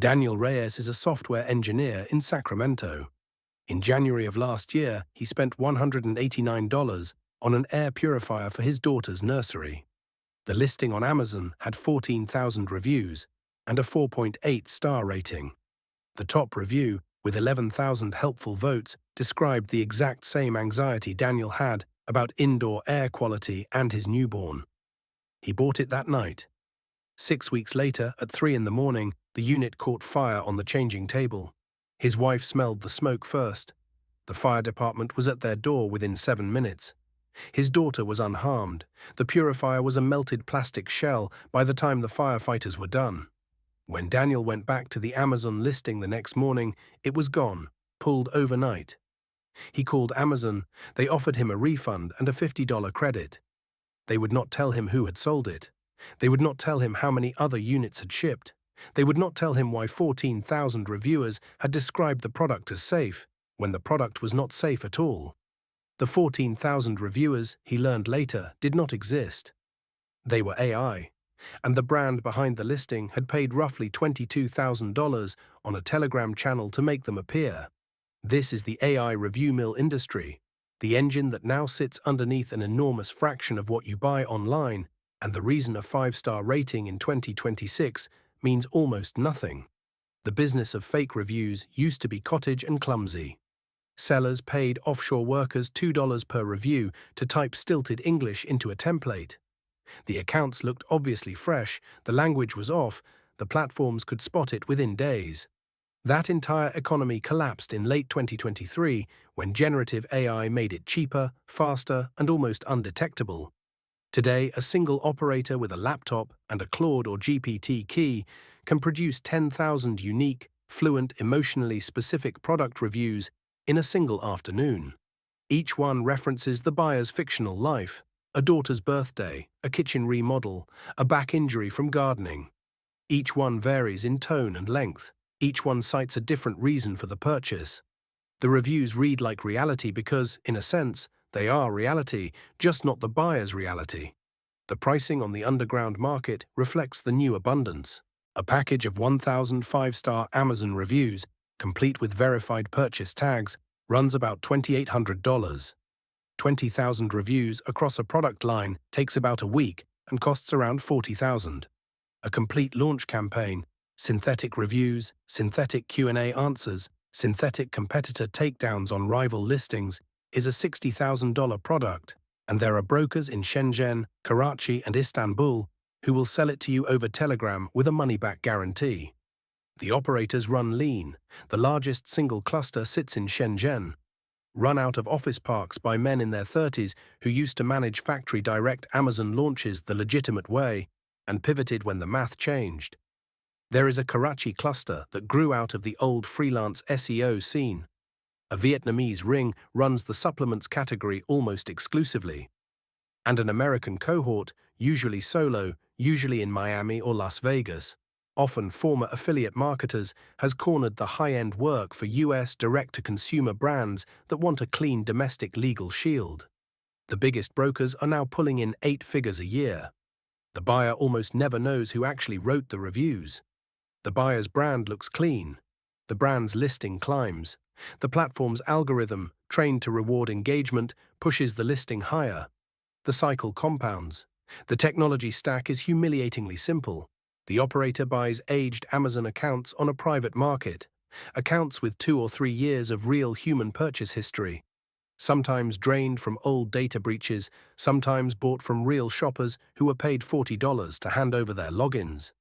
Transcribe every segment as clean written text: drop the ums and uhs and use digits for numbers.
Daniel Reyes is a software engineer in Sacramento. In January of last year, he spent $189 on an air purifier for his daughter's nursery. The listing on Amazon had 14,000 reviews and a 4.8-star rating. The top review, with 11,000 helpful votes, described the exact same anxiety Daniel had about indoor air quality and his newborn. He bought it that night. 6 weeks later, at 3 in the morning, the unit caught fire on the changing table. His wife smelled the smoke first. The fire department was at their door within 7 minutes. His daughter was unharmed. The purifier was a melted plastic shell by the time the firefighters were done. When Daniel went back to the Amazon listing the next morning, it was gone, pulled overnight. He called Amazon. They offered him a refund and a $50 credit. They would not tell him who had sold it. They would not tell him how many other units had shipped. They would not tell him why 14,000 reviewers had described the product as safe, when the product was not safe at all. The 14,000 reviewers, he learned later, did not exist. They were AI, and the brand behind the listing had paid roughly $22,000 on a Telegram channel to make them appear. This is the AI review mill industry, the engine that now sits underneath an enormous fraction of what you buy online, and the reason a 5-star rating in 2026 means almost nothing. The business of fake reviews used to be cottage and clumsy. Sellers paid offshore workers $2 per review to type stilted English into a template. The accounts looked obviously fresh, the language was off, the platforms could spot it within days. That entire economy collapsed in late 2023 when generative AI made it cheaper, faster, and almost undetectable. Today, a single operator with a laptop and a Claude or GPT key can produce 10,000 unique, fluent, emotionally specific product reviews in a single afternoon. Each one references the buyer's fictional life, a daughter's birthday, a kitchen remodel, a back injury from gardening. Each one varies in tone and length. Each one cites a different reason for the purchase. The reviews read like reality because, in a sense, they are reality, just not the buyer's reality. The pricing on the underground market reflects the new abundance. A package of 1,000 5-star Amazon reviews, complete with verified purchase tags, runs about $2,800. 20,000 reviews across a product line takes about a week and costs around $40,000. A complete launch campaign, synthetic reviews, synthetic Q&A answers, synthetic competitor takedowns on rival listings, is a $60,000 product, and there are brokers in Shenzhen, Karachi, and Istanbul who will sell it to you over Telegram with a money-back guarantee. The operators run lean. The largest single cluster sits in Shenzhen, run out of office parks by men in their 30s who used to manage factory-direct Amazon launches the legitimate way and pivoted when the math changed. There is a Karachi cluster that grew out of the old freelance SEO scene. A Vietnamese ring runs the supplements category almost exclusively. And an American cohort, usually solo, usually in Miami or Las Vegas, often former affiliate marketers, has cornered the high-end work for US direct-to-consumer brands that want a clean domestic legal shield. The biggest brokers are now pulling in 8 figures a year. The buyer almost never knows who actually wrote the reviews. The buyer's brand looks clean. The brand's listing climbs. The platform's algorithm, trained to reward engagement, pushes the listing higher. The cycle compounds. The technology stack is humiliatingly simple. The operator buys aged Amazon accounts on a private market, accounts with 2 or 3 years of real human purchase history, sometimes drained from old data breaches, sometimes bought from real shoppers who were paid $40 to hand over their logins.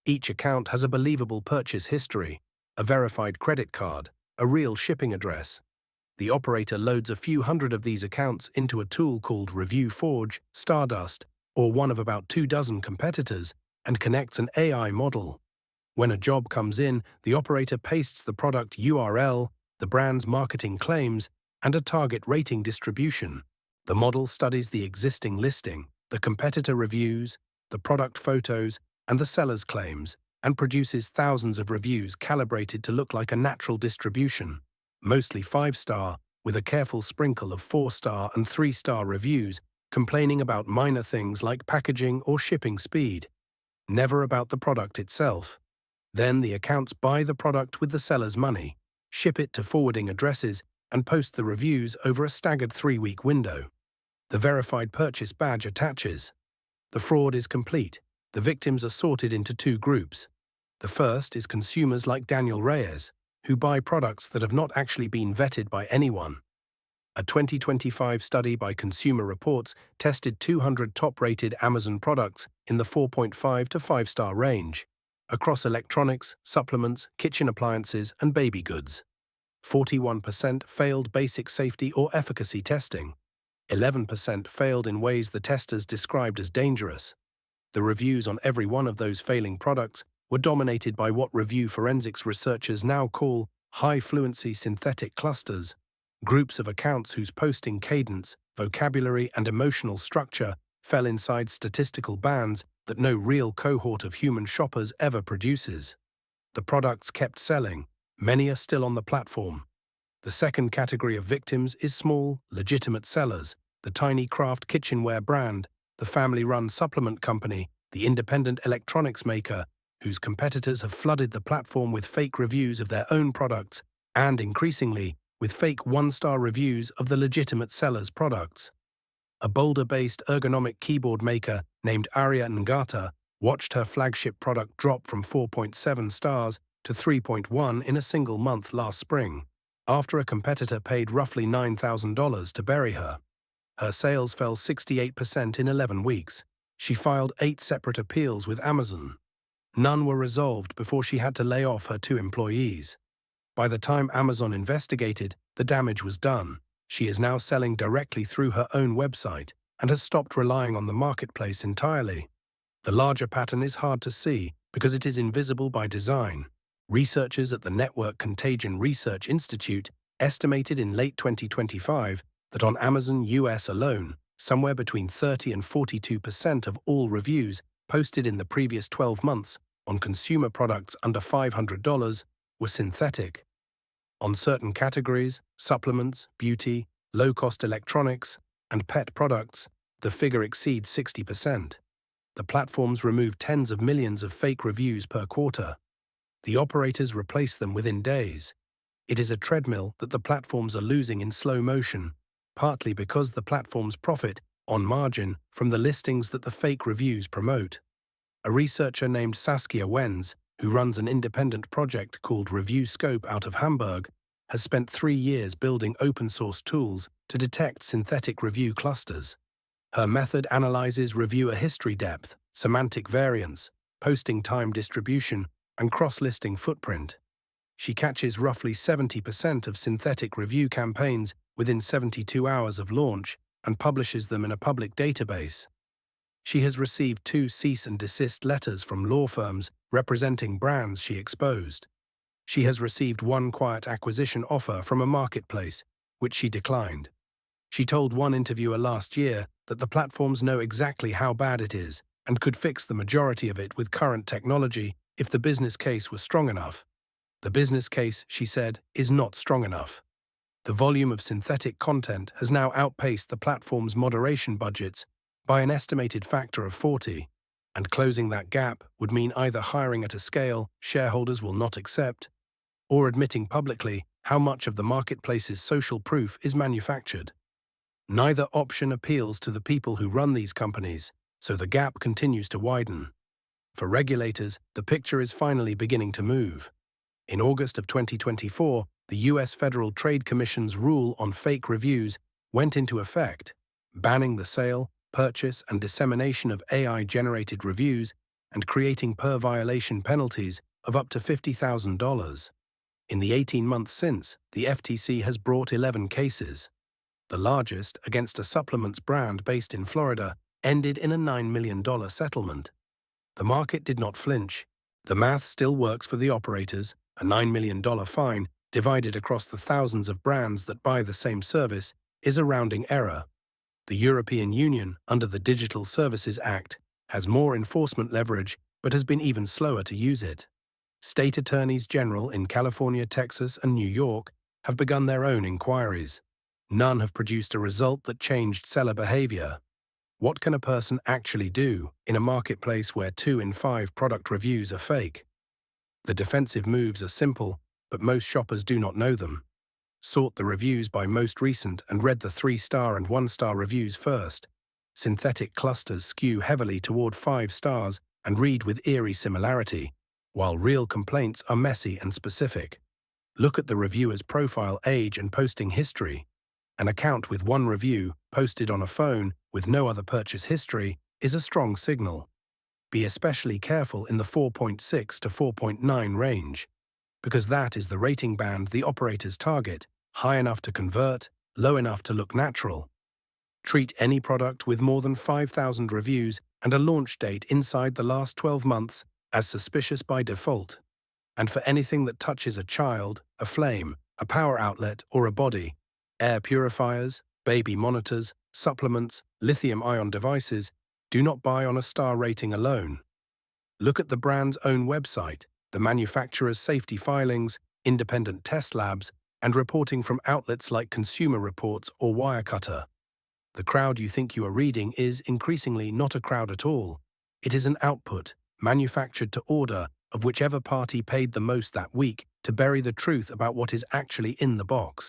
Each account has a believable purchase history, a verified credit card, a real shipping address. The operator loads a few hundred of these accounts into a tool called Review Forge, Stardust, or one of about 2 dozen competitors, and connects an AI model. When a job comes in, the operator pastes the product URL, the brand's marketing claims, and a target rating distribution. The model studies the existing listing, the competitor reviews, the product photos, and the seller's claims, and produces thousands of reviews calibrated to look like a natural distribution, mostly 5-star, with a careful sprinkle of 4-star and 3-star reviews complaining about minor things like packaging or shipping speed, never about the product itself. Then the accounts buy the product with the seller's money, ship it to forwarding addresses, and post the reviews over a staggered 3-week window. The verified purchase badge attaches. The fraud is complete. The victims are sorted into 2 groups. The first is consumers like Daniel Reyes, who buy products that have not actually been vetted by anyone. A 2025 study by Consumer Reports tested 200 top-rated Amazon products in the 4.5 to 5-star range, across electronics, supplements, kitchen appliances, and baby goods. 41% failed basic safety or efficacy testing. 11% failed in ways the testers described as dangerous. The reviews on every one of those failing products were dominated by what review forensics researchers now call high-fluency synthetic clusters, groups of accounts whose posting cadence, vocabulary, and emotional structure fell inside statistical bands that no real cohort of human shoppers ever produces. The products kept selling. Many are still on the platform. The second category of victims is small, legitimate sellers, the tiny craft kitchenware brand, the family-run supplement company, the independent electronics maker, whose competitors have flooded the platform with fake reviews of their own products and, increasingly, with fake 1-star reviews of the legitimate sellers' products. A Boulder-based ergonomic keyboard maker named Arya Ngata watched her flagship product drop from 4.7 stars to 3.1 in a single month last spring, after a competitor paid roughly $9,000 to bury her. Her sales fell 68% in 11 weeks. She filed 8 separate appeals with Amazon. None were resolved before she had to lay off her 2 employees. By the time Amazon investigated, the damage was done. She is now selling directly through her own website and has stopped relying on the marketplace entirely. The larger pattern is hard to see because it is invisible by design. Researchers at the Network Contagion Research Institute estimated in late 2025 that on Amazon US alone, somewhere between 30 and 42% of all reviews posted in the previous 12 months on consumer products under $500 were synthetic. On certain categories, supplements, beauty, low-cost electronics, and pet products, the figure exceeds 60%. The platforms remove tens of millions of fake reviews per quarter. The operators replace them within days. It is a treadmill that the platforms are losing in slow motion, partly because the platforms profit, on margin, from the listings that the fake reviews promote. A researcher named Saskia Wenz, who runs an independent project called Review Scope out of Hamburg, has spent 3 years building open-source tools to detect synthetic review clusters. Her method analyzes reviewer history depth, semantic variance, posting time distribution, and cross-listing footprint. She catches roughly 70% of synthetic review campaigns within 72 hours of launch and publishes them in a public database. She has received 2 cease and desist letters from law firms representing brands she exposed. She has received 1 quiet acquisition offer from a marketplace, which she declined. She told one interviewer last year that the platforms know exactly how bad it is and could fix the majority of it with current technology if the business case was strong enough. The business case, she said, is not strong enough. The volume of synthetic content has now outpaced the platform's moderation budgets by an estimated factor of 40, and closing that gap would mean either hiring at a scale shareholders will not accept, or admitting publicly how much of the marketplace's social proof is manufactured. Neither option appeals to the people who run these companies, so the gap continues to widen. For regulators, the picture is finally beginning to move. In August of 2024, the U.S. Federal Trade Commission's rule on fake reviews went into effect, banning the sale, purchase, and dissemination of AI-generated reviews and creating per-violation penalties of up to $50,000. In the 18 months since, the FTC has brought 11 cases. The largest, against a supplements brand based in Florida, ended in a $9 million settlement. The market did not flinch. The math still works for the operators. A $9 million fine, divided across the thousands of brands that buy the same service, is a rounding error. The European Union, under the Digital Services Act, has more enforcement leverage but has been even slower to use it. State attorneys general in California, Texas, and New York have begun their own inquiries. None have produced a result that changed seller behavior. What can a person actually do in a marketplace where 2 in 5 product reviews are fake? The defensive moves are simple, but most shoppers do not know them. Sort the reviews by most recent and read the 3-star and 1-star reviews first. Synthetic clusters skew heavily toward 5 stars and read with eerie similarity, while real complaints are messy and specific. Look at the reviewer's profile, age, and posting history. An account with one review, posted on a phone with no other purchase history, is a strong signal. Be especially careful in the 4.6 to 4.9 range, because that is the rating band the operators target, high enough to convert, low enough to look natural. Treat any product with more than 5,000 reviews and a launch date inside the last 12 months as suspicious by default. And for anything that touches a child, a flame, a power outlet, or a body, air purifiers, baby monitors, supplements, lithium-ion devices, do not buy on a star rating alone. Look at the brand's own website, the manufacturer's safety filings, independent test labs, and reporting from outlets like Consumer Reports or Wirecutter. The crowd you think you are reading is increasingly not a crowd at all. It is an output, manufactured to order, of whichever party paid the most that week to bury the truth about what is actually in the box.